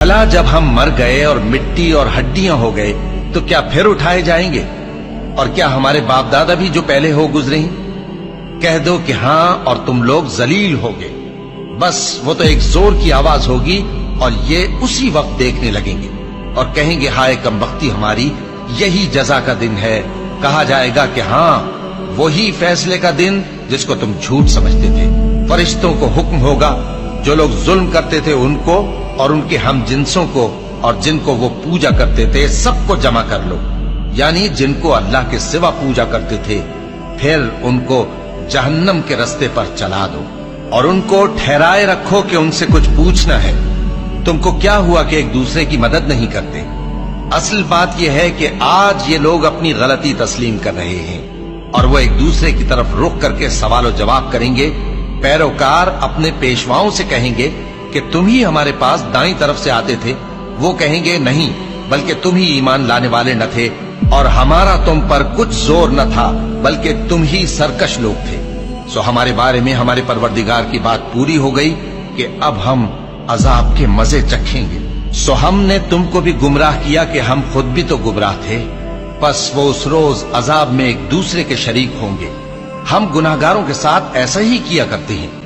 भला जब हम मर गए और मिट्टी और हड्डियां हो गए तो क्या फिर उठाए जाएंगे? और क्या हमारे बाप दादा भी जो पहले हो गुजरे हैं? कह दो कि हाँ और तुम लोग जलील होगे। बस वो तो एक जोर की आवाज होगी और ये उसी वक्त देखने लगेंगे और कहेंगे हाय कमबख्ती हमारी, यही जजा का दिन है। कहा जाएगा कि हाँ वही फैसले का दिन जिसको तुम झूठ समझते थे। फरिश्तों को हुक्म होगा जो लोग जुल्म करते थे उनको और उनके हम जिन्सों को और जिनको वो पूजा करते थे सबको जमा कर लो, यानी जिनको अल्लाह के सिवा पूजा करते थे, फिर उनको जहन्नम के रास्ते पर चला दो और उनको ठहराए रखो कि उनसे कुछ पूछना है। तुमको क्या हुआ कि एक दूसरे की मदद नहीं करते? असल बात यह है कि आज ये लोग अपनी गलती तस्लीम कर रहे हैं और वो एक दूसरे की तरफ रुख करके सवाल जवाब करेंगे। पैरोकार अपने पेशवाओं से कहेंगे कि तुम ही हमारे पास दाईं तरफ से आते थे। वो कहेंगे नहीं, बल्कि तुम ही ईमान लाने वाले न थे और हमारा तुम पर कुछ जोर न था, बल्कि तुम ही सरकश लोग थे। सो हमारे बारे में हमारे परवरदिगार की बात पूरी हो गई कि अब हम अजाब के मजे चखेंगे। सो हमने तुमको भी गुमराह किया कि हम खुद भी तो गुमराह थे। बस वो उस रोज अजाब में एक दूसरे के शरीक होंगे। हम गुनाहगारों के साथ ऐसा ही किया करते हैं।